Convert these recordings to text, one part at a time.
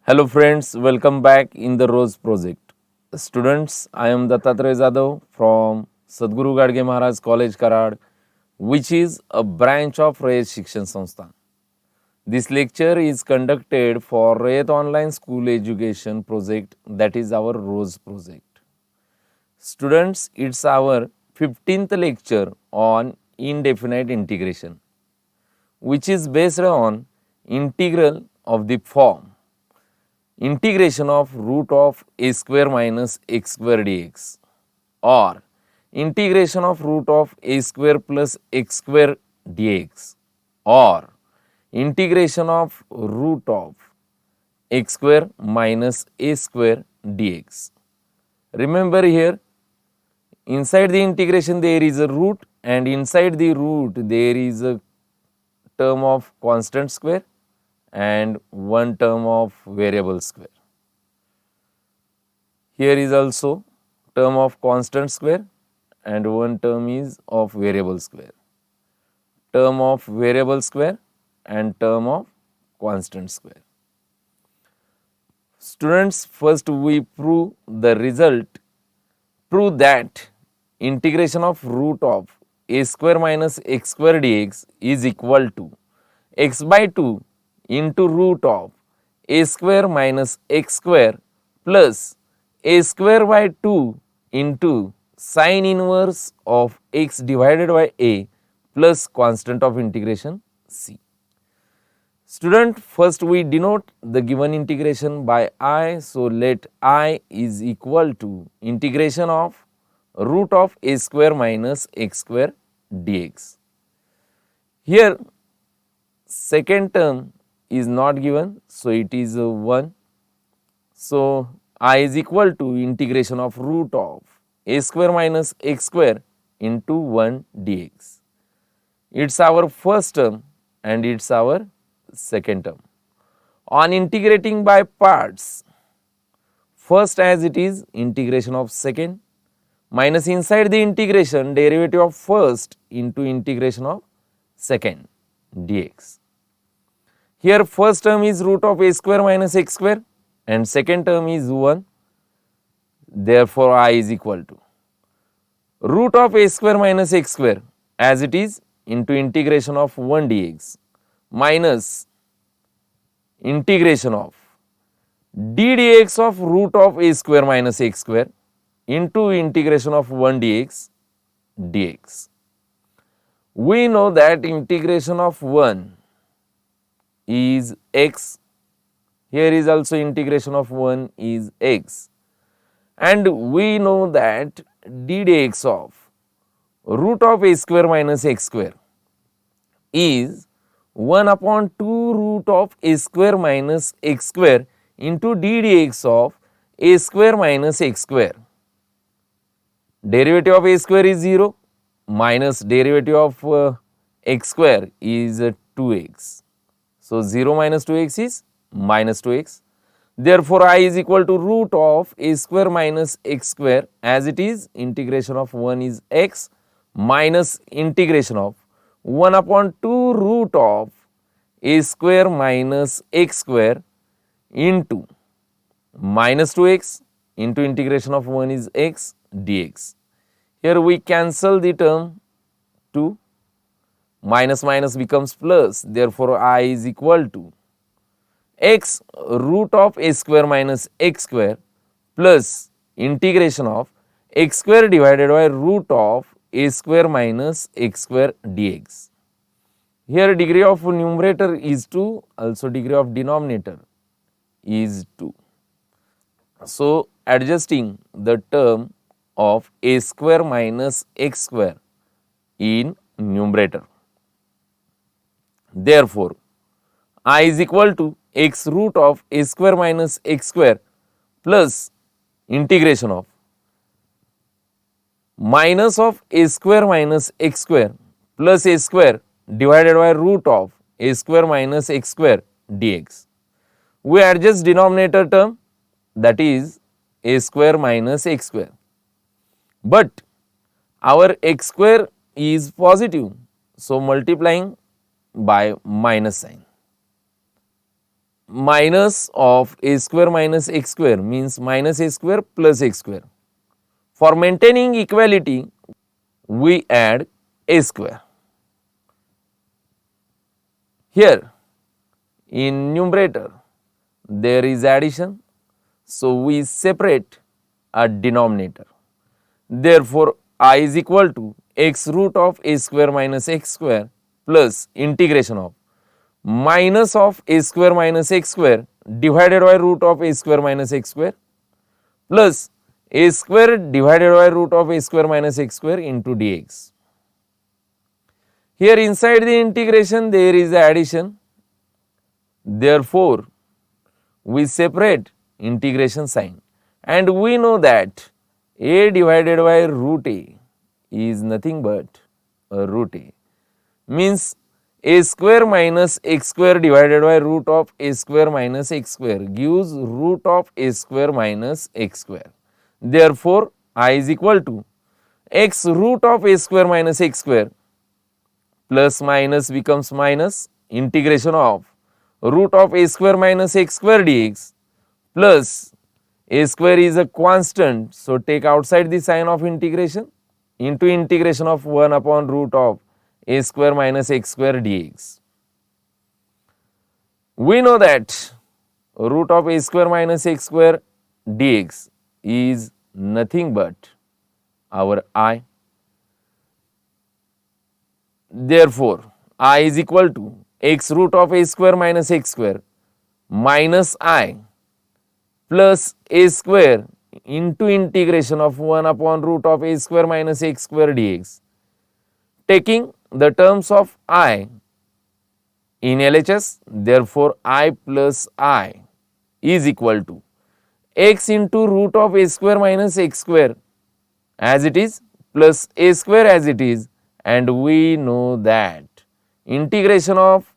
Hello friends, welcome back in the Rose project. Students, I am Dattatreya Jadhav from Sadguru Gadge Maharaj College Karad, which is a branch of Rayat Shikshan Sansthan. This lecture is conducted for Rayat Online School Education project, that is our Rose project. Students, it's our 15th lecture on indefinite integration, which is based on integral of the form integration of root of a square minus x square dx or integration of root of a square plus x square dx or integration of root of x square minus a square dx. Remember here, inside the integration there is a root and inside the root there is a term of constant square and one term of variable square. Here is also term of constant square and one term is of variable square. Term of variable square and term of constant square. Students, first we prove the result. Prove that integration of root of a square minus x square dx is equal to x by 2 into root of a square minus x square plus a square by 2 into sine inverse of x divided by a plus constant of integration c. Student, first we denote the given integration by I. So, let I is equal to integration of root of a square minus x square dx. Here second term is not given, so it is 1. So, I is equal to integration of root of a square minus x square into 1 dx. It is our first term and it is our second term. On integrating by parts, first as it is integration of second minus inside the integration derivative of first into integration of second dx. Here first term is root of a square minus x square and second term is 1. Therefore, I is equal to root of a square minus x square as it is into integration of 1 dx minus integration of d dx of root of a square minus x square into integration of 1 dx dx. We know that integration of 1 is x, here is also integration of 1 is x, and we know that d dx of root of a square minus x square is 1 upon 2 root of a square minus x square into d dx of a square minus x square. Derivative of a square is 0 minus derivative of x square is 2x. So, 0 minus 2x is minus 2x. Therefore, I is equal to root of a square minus x square as it is integration of 1 is x minus integration of 1 upon 2 root of a square minus x square into minus 2x into integration of 1 is x dx. Here we cancel the term 2, minus minus becomes plus, therefore I is equal to x root of a square minus x square plus integration of x square divided by root of a square minus x square dx. Here degree of numerator is 2, also degree of denominator is 2. So, adjusting the term of a square minus x square in numerator. Therefore, I is equal to x root of a square minus x square plus integration of minus of a square minus x square plus a square divided by root of a square minus x square dx. We adjust denominator term, that is a square minus x square, but our x square is positive, so multiplying by minus sign. minus of a square minus x square means minus a square plus x square. For maintaining equality, we add a square. Here in numerator there is addition, so we separate a denominator. Therefore, I is equal to x root of a square minus x square plus integration of minus of a square minus x square divided by root of a square minus x square plus a square divided by root of a square minus x square into dx. Here inside the integration there is addition, therefore we separate integration sign, and we know that a divided by root a is nothing but a root a, means a square minus x square divided by root of a square minus x square gives root of a square minus x square. Therefore, I is equal to x root of a square minus x square plus minus becomes minus integration of root of a square minus x square dx plus a square is a constant, so take outside the sign of integration into integration of 1 upon root of a square minus x square dx. We know that root of a square minus x square dx is nothing but our I. Therefore, I is equal to x root of a square minus x square minus I plus a square into integration of 1 upon root of a square minus x square dx. Taking the terms of I in LHS, therefore I plus I is equal to x into root of a square minus x square as it is plus a square as it is, and we know that integration of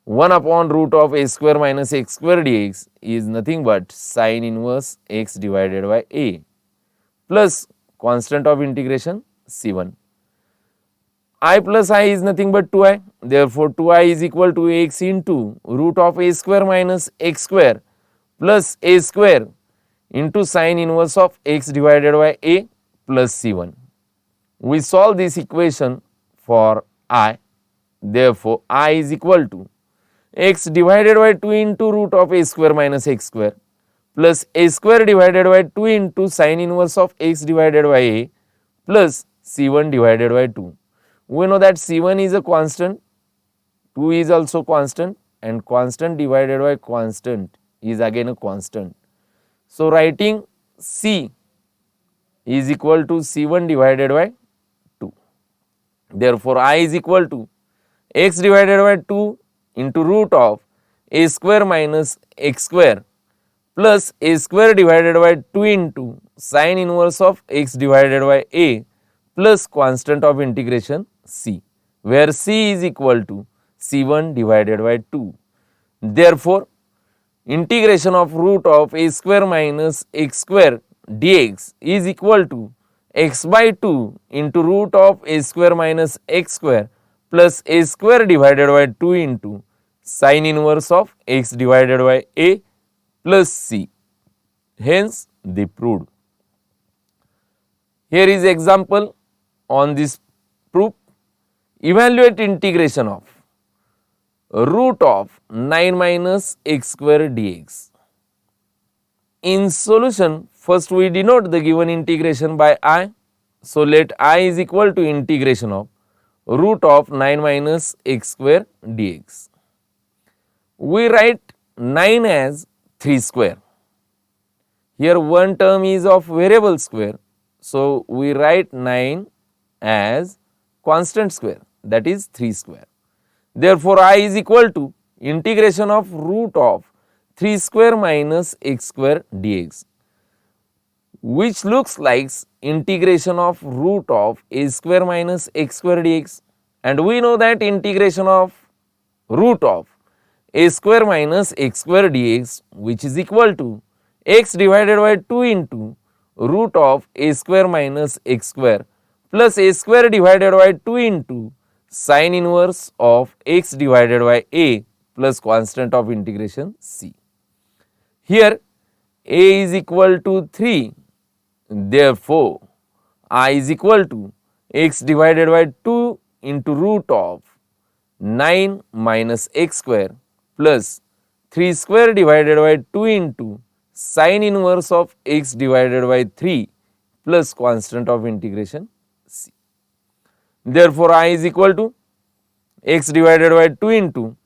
1 upon root of a square minus x square dx is nothing but sine inverse x divided by a plus constant of integration c1. I plus I is nothing but 2i, therefore 2i is equal to x into root of a square minus x square plus a square into sine inverse of x divided by a plus c1. We solve this equation for I, therefore I is equal to x divided by 2 into root of a square minus x square plus a square divided by 2 into sine inverse of x divided by a plus c1 divided by 2. We know that c1 is a constant, 2 is also constant, and constant divided by constant is again a constant. So, writing c is equal to c1 divided by 2. Therefore, I is equal to x divided by 2 into root of a square minus x square plus a square divided by 2 into sine inverse of x divided by a plus constant of integration c, where c is equal to c1 divided by 2. Therefore, integration of root of a square minus x square dx is equal to x by 2 into root of a square minus x square plus a square divided by 2 into sine inverse of x divided by a plus c. Hence, they proved. Here is example on this proof. Evaluate integration of root of 9 minus x square dx. In solution, first we denote the given integration by I. So, let I is equal to integration of root of 9 minus x square dx. We write 9 as 3 square. Here one term is of variable square. So, we write 9 as constant square, that is 3 square. Therefore, I is equal to integration of root of 3 square minus x square dx, which looks like integration of root of a square minus x square dx, and we know that integration of root of a square minus x square dx, which is equal to x divided by 2 into root of a square minus x square plus a square divided by 2 into sine inverse of x divided by a plus constant of integration c. Here a is equal to 3, therefore I is equal to x divided by 2 into root of 9 minus x square plus 3 square divided by 2 into sine inverse of x divided by 3 plus constant of integration c. Therefore, I is equal to x divided by 2 into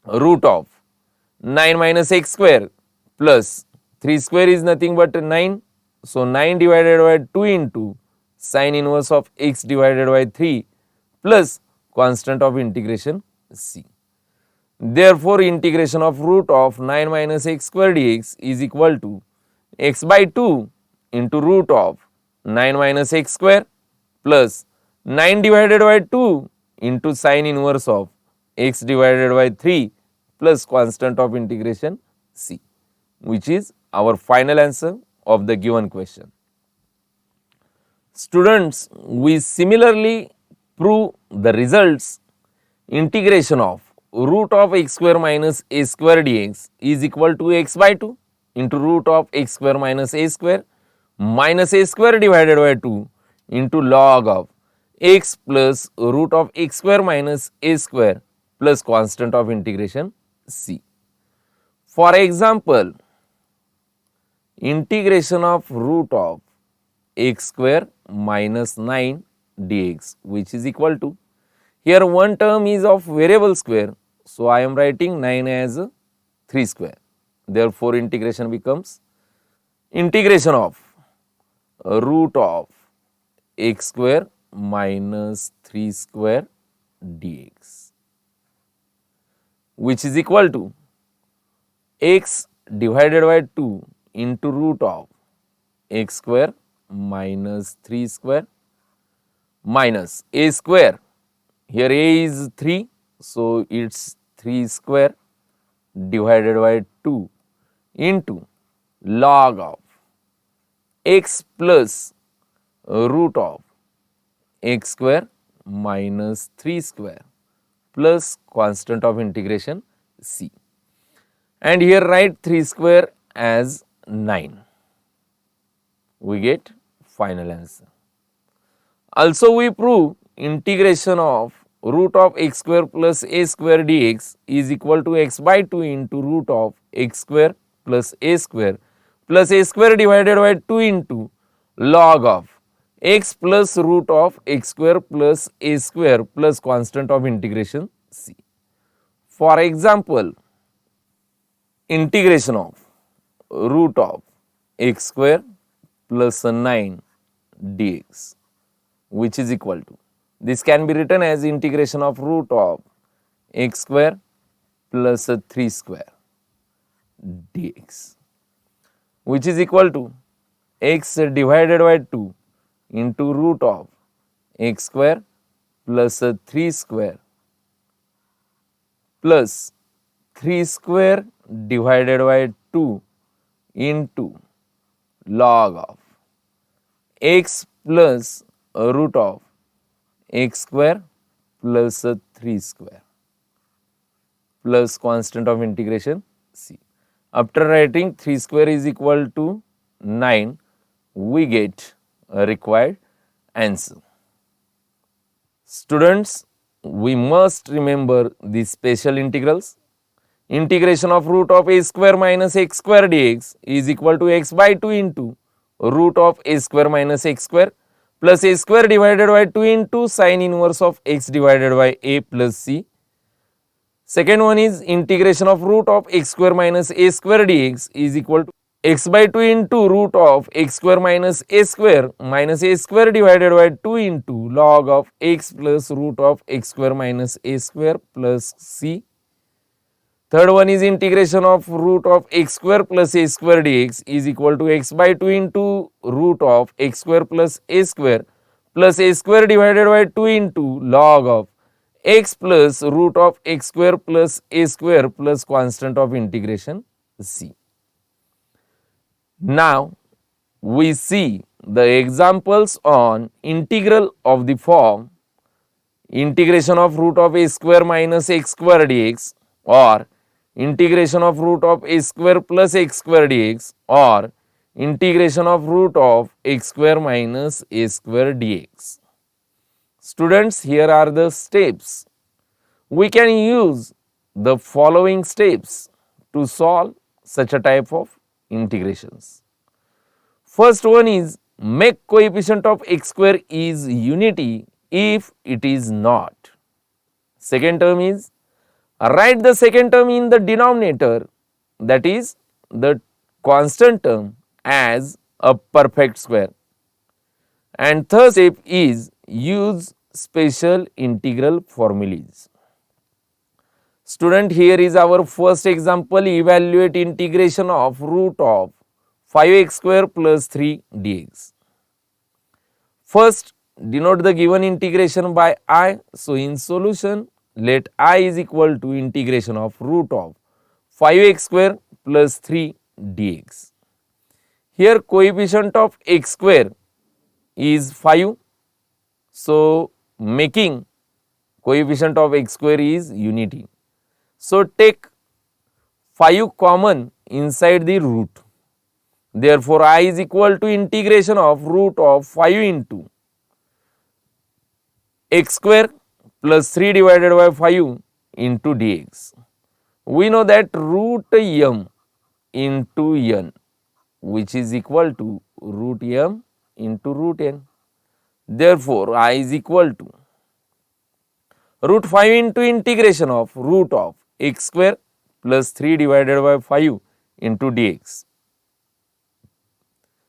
root of 9 minus x square plus 3 square is nothing but 9. So, 9 divided by 2 into sine inverse of x divided by 3 plus constant of integration c. Therefore, integration of root of 9 minus x square dx is equal to x by 2 into root of 9 minus x square plus 9 divided by 2 into sine inverse of x divided by 3 plus constant of integration c, which is our final answer of the given question. Students, we similarly prove the results. Integration of root of x square minus a square dx is equal to x by 2 into root of x square minus a square divided by 2 into log of x plus root of x square minus a square plus constant of integration c. For example, integration of root of x square minus 9 dx, which is equal to, here one term is of variable square, so I am writing 9 as 3 square. Therefore, integration becomes integration of root of x square minus 3 square dx, which is equal to x divided by 2 into root of x square minus 3 square minus a square. Here a is 3, so it's 3 square divided by 2 into log of x plus root of x square minus 3 square plus constant of integration c. And here write 3 square as 9. We get final answer. Also, we prove integration of root of x square plus a square dx is equal to x by 2 into root of x square plus a square divided by 2 into log of x plus root of x square plus a square plus constant of integration c. For example, integration of root of x square plus 9 dx, which is equal to, this can be written as integration of root of x square plus 3 square dx, which is equal to x divided by 2 into root of x square plus 3 square plus 3 square divided by 2 into log of x plus root of x square plus 3 square plus constant of integration c. After writing 3 square is equal to 9, we get a required answer. Students, we must remember these special integrals. Integration of root of a square minus x square dx is equal to x by 2 into root of a square minus x square plus a square divided by 2 into sine inverse of x divided by a plus c. Second one is integration of root of x square minus a square dx is equal to x by 2 into root of x square minus a square divided by 2 into log of x plus root of x square minus a square plus c. Third one is integration of root of x square plus a square dx is equal to x by 2 into root of x square plus a square divided by 2 into log of x plus root of x square plus a square plus constant of integration c. Now, we see the examples on integral of the form integration of root of a square minus x square dx or integration of root of a square plus x square dx, or integration of root of x square minus a square dx. Students, here are the steps. We can use the following steps to solve such a type of integrations. First one is make coefficient of x square is unity if it is not. Second term is write the second term in the denominator, that is the constant term, as a perfect square. And third step is use special integral formulas. Student, here is our first example. Evaluate integration of root of 5x square plus 3 dx. First, denote the given integration by I. So, in solution, let I is equal to integration of root of 5x square plus 3 dx. Here coefficient of x square is 5. So, making coefficient of x square is unity. So, take 5 common inside the root. Therefore, I is equal to integration of root of 5 into x square plus 3 divided by 5 into dx. We know that root m into n, which is equal to root m into root n. Therefore, I is equal to root 5 into integration of root of x square plus 3 divided by 5 into dx.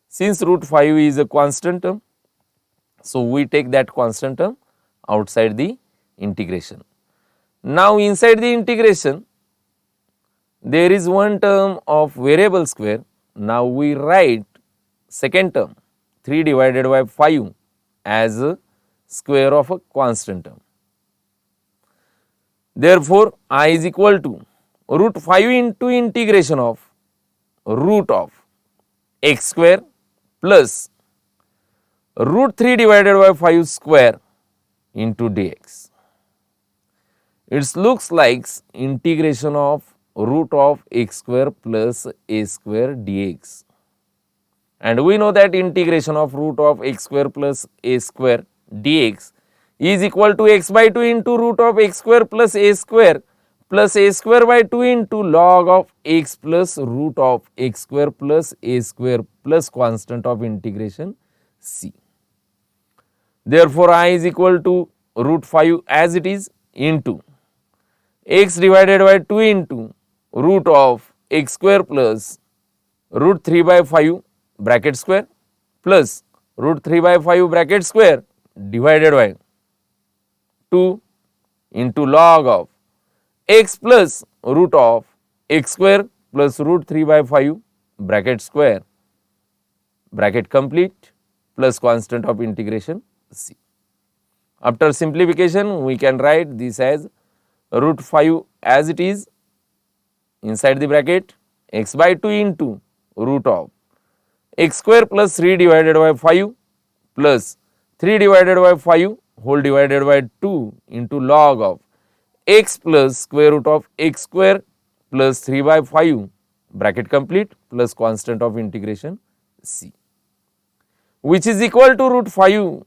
Since root 5 is a constant term, so we take that constant term outside the integration. Now, inside the integration, there is one term of variable square. Now, we write second term 3 divided by 5 as a square of a constant term. Therefore, I is equal to root 5 into integration of root of x square plus root 3 divided by 5 square into dx. It looks like integration of root of x square plus a square dx. And we know that integration of root of x square plus a square dx is equal to x by 2 into root of x square plus a square by 2 into log of x plus root of x square plus a square plus constant of integration c. Therefore, I is equal to root 5 as it is into x divided by 2 into root of x square plus root 3 by 5 bracket square plus root 3 by 5 bracket square divided by 2 into log of x plus root of x square plus root 3 by 5 bracket square bracket complete plus constant of integration c. After simplification, we can write this as root 5 as it is inside the bracket x by 2 into root of x square plus 3 divided by 5 plus 3 divided by 5 whole divided by 2 into log of x plus square root of x square plus 3 by 5 bracket complete plus constant of integration c, which is equal to root 5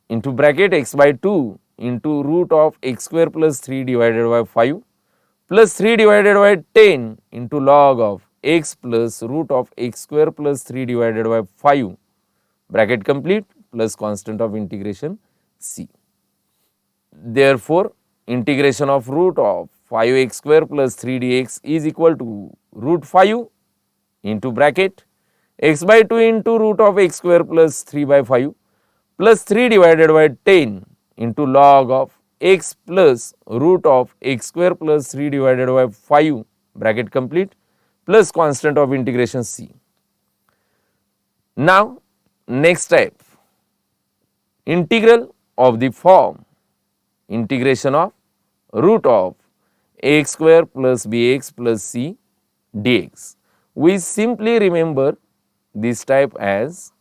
into bracket x by 2 into root of x square plus 3 divided by 5 plus 3 divided by 10 into log of x plus root of x square plus 3 divided by 5 bracket complete plus constant of integration c. Therefore, integration of root of 5x square plus 3 dx is equal to root 5 into bracket x by 2 into root of x square plus 3 by 5 plus 3 divided by 10 into log of x plus root of x square plus 3 divided by 5 bracket complete plus constant of integration c. Now, next type, integral of the form integration of root of ax square plus bx plus c dx. We simply remember this type as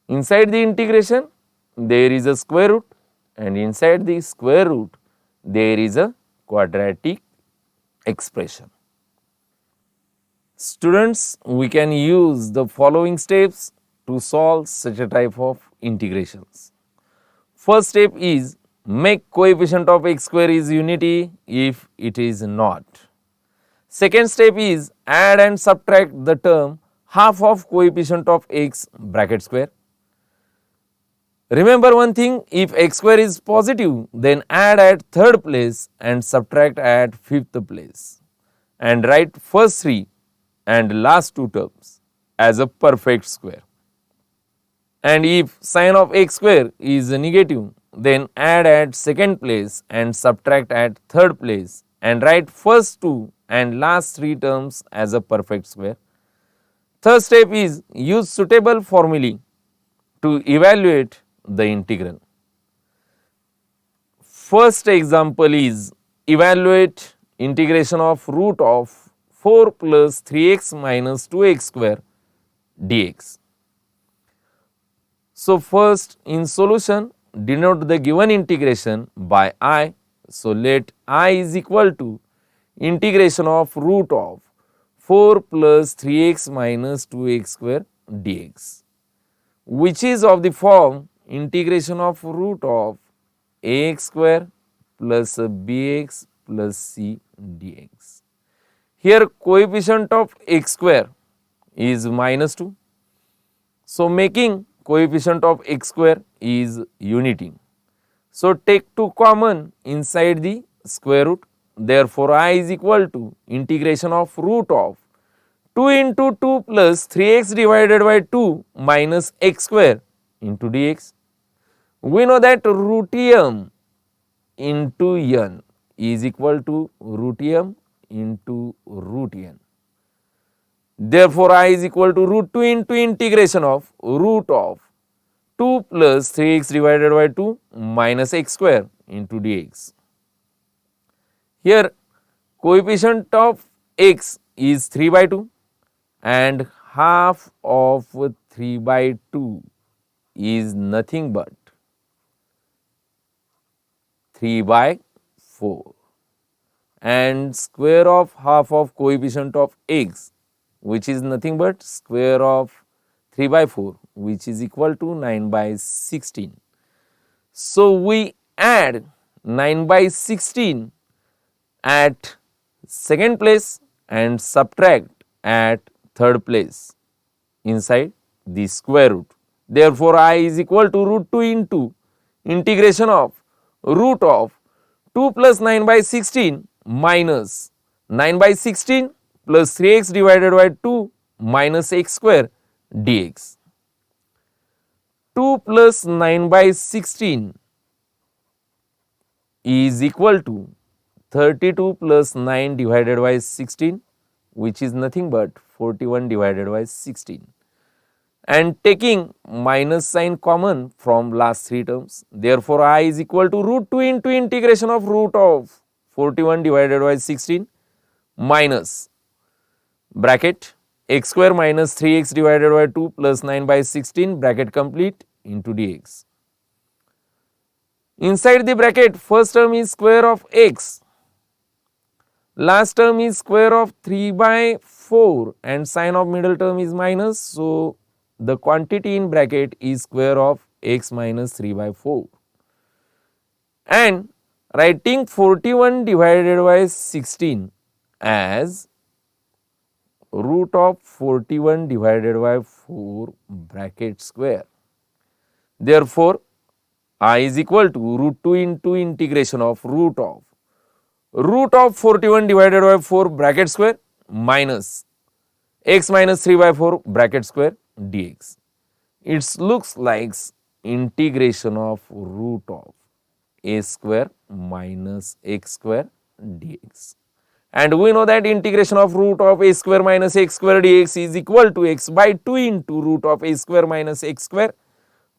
inside the integration there is a square root and inside the square root there is a quadratic expression. Students, we can use the following steps to solve such a type of integrations. First step is make coefficient of x square is unity if it is not. Second step is add and subtract the term half of coefficient of x bracket square. Remember one thing, if x square is positive, then add at third place and subtract at fifth place, and write first three and last two terms as a perfect square. And if sign of x square is negative, then add at second place and subtract at third place, and write first two and last three terms as a perfect square. Third step is use suitable formulae to evaluate the integral. First example is evaluate integration of root of 4 plus 3x minus 2x square dx. So, first in solution denote the given integration by I. So, let I is equal to integration of root of 4 plus 3x minus 2x square dx, which is of the form integration of root of ax square plus bx plus c dx. Here coefficient of x square is minus 2. So, making coefficient of x square is unity. So, take 2 common inside the square root. Therefore, I is equal to integration of root of 2 into 2 plus 3x divided by 2 minus x square into dx. We know that root m into n is equal to root m into root n. Therefore, I is equal to root 2 into integration of root of 2 plus 3x divided by 2 minus x square into dx. Here coefficient of x is 3 by 2 and half of 3 by 2 is nothing but 3 by 4, and square of half of coefficient of x, which is nothing but square of 3 by 4, which is equal to 9 by 16. So, we add 9 by 16 at second place and subtract at third place inside the square root. Therefore, I is equal to root 2 into integration of root of 2 plus 9 by 16 minus 9 by 16 plus 3x divided by 2 minus x square dx. 2 plus 9 by 16 is equal to 32 plus 9 divided by 16, which is nothing but 41 divided by 16. And taking minus sign common from last three terms, therefore, I is equal to root 2 into integration of root of 41 divided by 16 minus bracket x square minus 3x divided by 2 plus 9 by 16 bracket complete into dx. Inside the bracket, first term is square of x, last term is square of 3 by 4 and sign of middle term is minus. So, the quantity in bracket is square of x minus 3 by 4, and writing 41 divided by 16 as root of 41 divided by 4 bracket square. Therefore, I is equal to root 2 into integration of root of 41 divided by 4 bracket square minus x minus 3 by 4 bracket square dx. It looks like integration of root of a square minus x square dx. And we know that integration of root of a square minus x square dx is equal to x by 2 into root of a square minus x square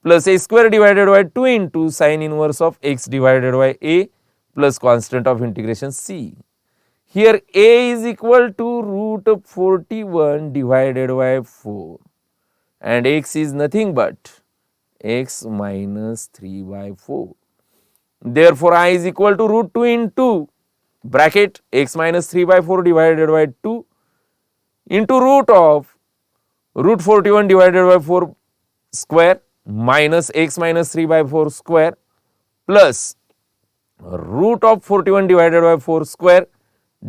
plus a square divided by 2 into sine inverse of x divided by a plus constant of integration c. Here a is equal to root of 41 divided by 4 and x is nothing but x minus 3 by 4. Therefore, I is equal to root 2 into bracket x minus 3 by 4 divided by 2 into root of root 41 divided by 4 square minus x minus 3 by 4 square plus root of 41 divided by 4 square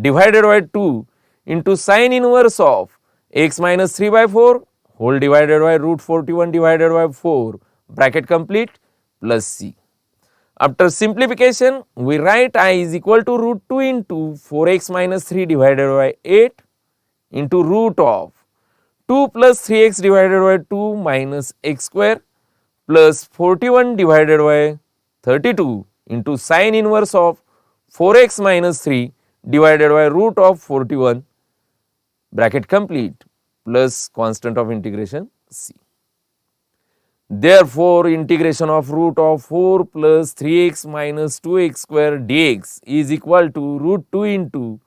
divided by 2 into sine inverse of x minus 3 by 4 whole divided by root 41 divided by 4 bracket complete plus c. After simplification, we write I is equal to root 2 into 4x minus 3 divided by 8 into root of 2 plus 3x divided by 2 minus x square plus 41 divided by 32 into sine inverse of 4x minus 3 divided by root of 41 bracket complete plus constant of integration c. Therefore, integration of root of 4 plus 3x minus 2x square dx is equal to root 2 into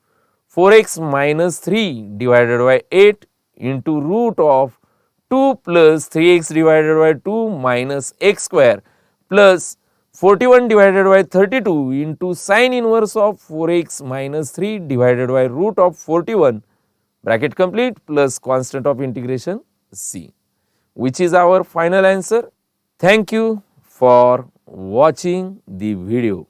4x minus 3 divided by 8 into root of 2 plus 3x divided by 2 minus x square plus 41 divided by 32 into sine inverse of 4x minus 3 divided by root of 41 bracket complete plus constant of integration c, which is our final answer. Thank you for watching the video.